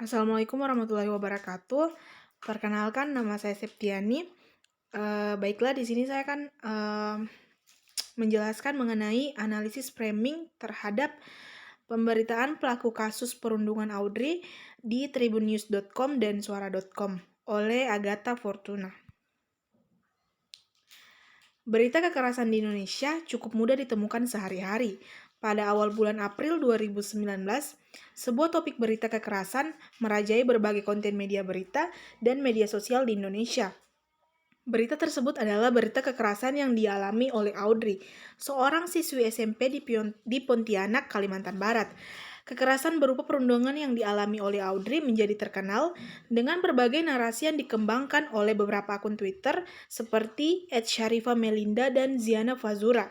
Assalamualaikum warahmatullahi wabarakatuh. Perkenalkan, nama saya Septiani. Baiklah, di sini saya akan menjelaskan mengenai analisis framing terhadap pemberitaan pelaku kasus perundungan Audrey di tribunnews.com dan suara.com oleh Agatha Fortuna. Berita kekerasan di Indonesia cukup mudah ditemukan sehari-hari. Pada awal bulan April 2019, sebuah topik berita kekerasan merajai berbagai konten media berita dan media sosial di Indonesia. Berita tersebut adalah berita kekerasan yang dialami oleh Audrey, seorang siswi SMP di Pontianak, Kalimantan Barat. Kekerasan berupa perundungan yang dialami oleh Audrey menjadi terkenal dengan berbagai narasi yang dikembangkan oleh beberapa akun Twitter seperti @syarifah_melinda dan Ziana Fazura.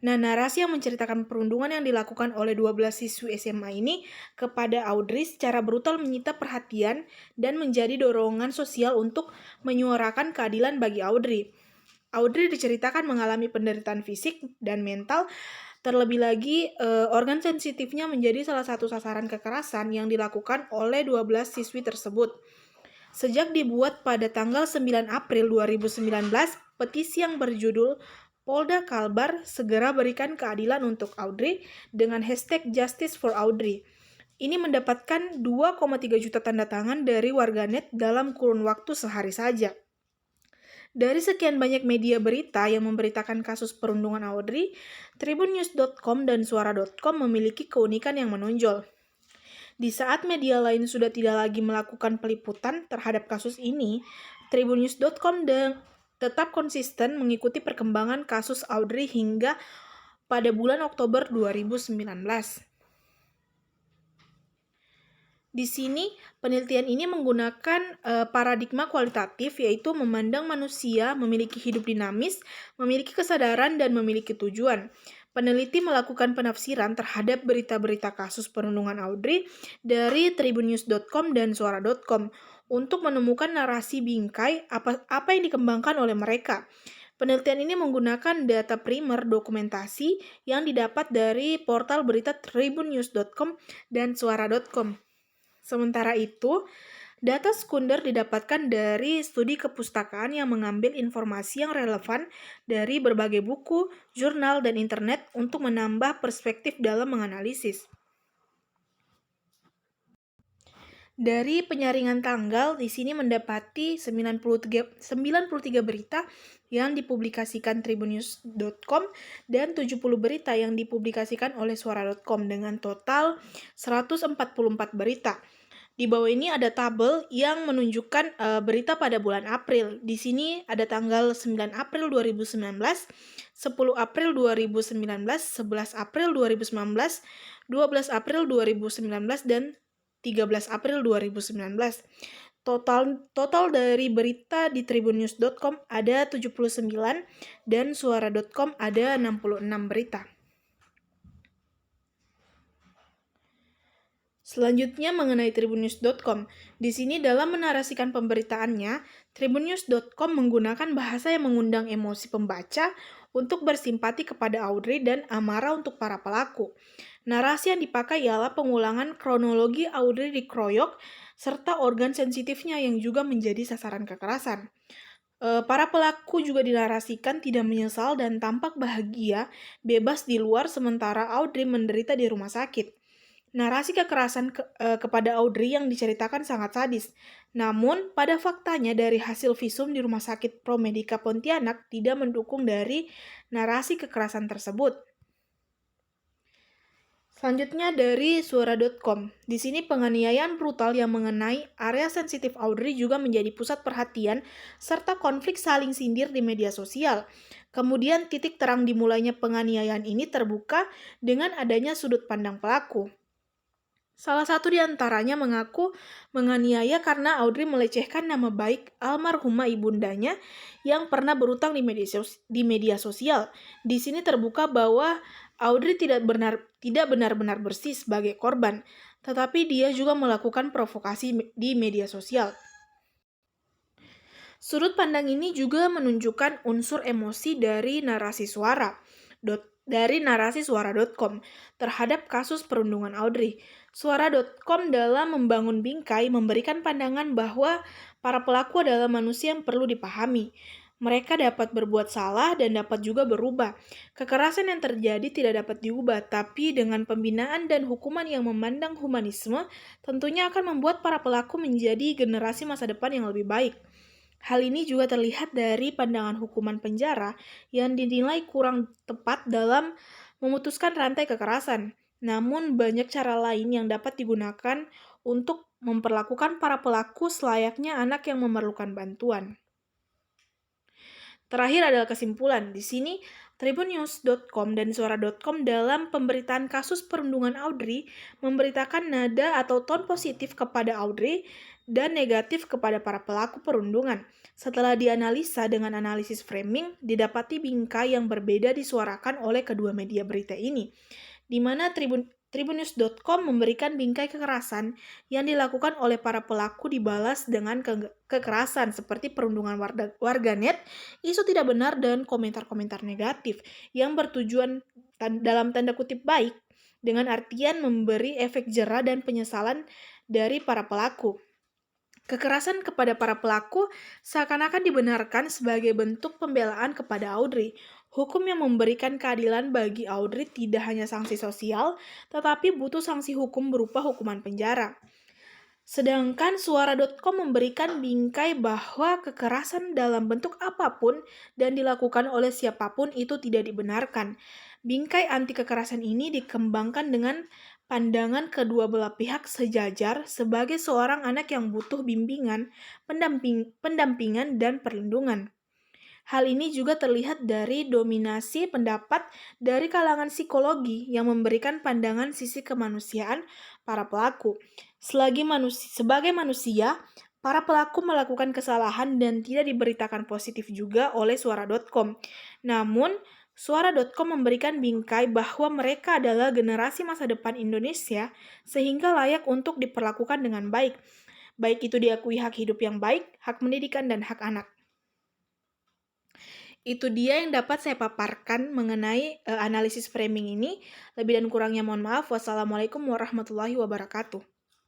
Nah, narasi yang menceritakan perundungan yang dilakukan oleh 12 siswi SMA ini kepada Audrey secara brutal menyita perhatian dan menjadi dorongan sosial untuk menyuarakan keadilan bagi Audrey. Audrey diceritakan mengalami penderitaan fisik dan mental, terlebih lagi organ sensitifnya menjadi salah satu sasaran kekerasan yang dilakukan oleh 12 siswi tersebut. Sejak dibuat pada tanggal 9 April 2019, petisi yang berjudul Polda Kalbar segera berikan keadilan untuk Audrey dengan hashtag Justice for Audrey. Ini mendapatkan 2,3 juta tanda tangan dari warganet dalam kurun waktu sehari saja. Dari sekian banyak media berita yang memberitakan kasus perundungan Audrey, tribunnews.com dan suara.com memiliki keunikan yang menonjol. Di saat media lain sudah tidak lagi melakukan peliputan terhadap kasus ini, tribunnews.com tetap konsisten mengikuti perkembangan kasus Audrey hingga pada bulan Oktober 2019. Di sini, penelitian ini menggunakan paradigma kualitatif, yaitu memandang manusia memiliki hidup dinamis, memiliki kesadaran, dan memiliki tujuan. Peneliti melakukan penafsiran terhadap berita-berita kasus perundungan Audrey dari tribunnews.com dan suara.com untuk menemukan narasi bingkai apa yang dikembangkan oleh mereka. Penelitian ini menggunakan data primer dokumentasi yang didapat dari portal berita tribunnews.com dan suara.com. Sementara itu, data sekunder didapatkan dari studi kepustakaan yang mengambil informasi yang relevan dari berbagai buku, jurnal, dan internet untuk menambah perspektif dalam menganalisis. Dari penyaringan tanggal, di sini mendapati 93 berita yang dipublikasikan tribunnews.com dan 70 berita yang dipublikasikan oleh suara.com dengan total 144 berita. Di bawah ini ada tabel yang menunjukkan berita pada bulan April. Di sini ada tanggal 9 April 2019, 10 April 2019, 11 April 2019, 12 April 2019, dan 13 April 2019. Total dari berita di tribunnews.com ada 79 dan suara.com ada 66 berita. Selanjutnya mengenai tribunnews.com. Di sini dalam menarasikan pemberitaannya, tribunnews.com menggunakan bahasa yang mengundang emosi pembaca untuk bersimpati kepada Audrey dan amarah untuk para pelaku. Narasi yang dipakai ialah pengulangan kronologi Audrey dikeroyok serta organ sensitifnya yang juga menjadi sasaran kekerasan. Para pelaku juga dinarasikan tidak menyesal dan tampak bahagia, bebas di luar sementara Audrey menderita di rumah sakit. Narasi kekerasan kepada Audrey yang diceritakan sangat sadis. Namun, pada faktanya dari hasil visum di Rumah Sakit ProMedica Pontianak tidak mendukung dari narasi kekerasan tersebut. Selanjutnya dari suara.com. Di sini penganiayaan brutal yang mengenai area sensitif Audrey juga menjadi pusat perhatian serta konflik saling sindir di media sosial. Kemudian titik terang dimulainya penganiayaan ini terbuka dengan adanya sudut pandang pelaku. Salah satu di antaranya mengaku menganiaya karena Audrey melecehkan nama baik almarhumah ibundanya yang pernah berutang di media sosial. Di sini terbuka bahwa Audrey tidak benar-benar bersih sebagai korban, tetapi dia juga melakukan provokasi di media sosial. Sudut pandang ini juga menunjukkan unsur emosi dari narasi suara.com terhadap kasus perundungan Audrey. Suara.com dalam membangun bingkai memberikan pandangan bahwa para pelaku adalah manusia yang perlu dipahami. Mereka dapat berbuat salah dan dapat juga berubah. Kekerasan yang terjadi tidak dapat diubah, tapi dengan pembinaan dan hukuman yang memandang humanisme, tentunya akan membuat para pelaku menjadi generasi masa depan yang lebih baik. Hal ini juga terlihat dari pandangan hukuman penjara yang dinilai kurang tepat dalam memutuskan rantai kekerasan. Namun, banyak cara lain yang dapat digunakan untuk memperlakukan para pelaku selayaknya anak yang memerlukan bantuan. Terakhir adalah kesimpulan. Di sini, tribunnews.com dan suara.com dalam pemberitaan kasus perundungan Audrey memberitakan nada atau ton positif kepada Audrey dan negatif kepada para pelaku perundungan. Setelah dianalisa dengan analisis framing, didapati bingkai yang berbeda disuarakan oleh kedua media berita ini, di mana Tribunnews.com memberikan bingkai kekerasan yang dilakukan oleh para pelaku dibalas dengan kekerasan seperti perundungan warganet, isu tidak benar, dan komentar-komentar negatif yang bertujuan dalam tanda kutip baik dengan artian memberi efek jera dan penyesalan dari para pelaku. Kekerasan kepada para pelaku seakan-akan dibenarkan sebagai bentuk pembelaan kepada Audrey. Hukum yang memberikan keadilan bagi Audrey tidak hanya sanksi sosial, tetapi butuh sanksi hukum berupa hukuman penjara. Sedangkan suara.com memberikan bingkai bahwa kekerasan dalam bentuk apapun dan dilakukan oleh siapapun itu tidak dibenarkan. Bingkai anti kekerasan ini dikembangkan dengan pandangan kedua belah pihak sejajar sebagai seorang anak yang butuh bimbingan, pendampingan, dan perlindungan. Hal ini juga terlihat dari dominasi pendapat dari kalangan psikologi yang memberikan pandangan sisi kemanusiaan para pelaku. Sebagai manusia, para pelaku melakukan kesalahan dan tidak diberitakan positif juga oleh suara.com. Namun, suara.com memberikan bingkai bahwa mereka adalah generasi masa depan Indonesia sehingga layak untuk diperlakukan dengan baik. Baik itu diakui hak hidup yang baik, hak pendidikan, dan hak anak. Itu dia yang dapat saya paparkan mengenai analisis framing ini. Lebih dan kurangnya mohon maaf. Wassalamualaikum warahmatullahi wabarakatuh.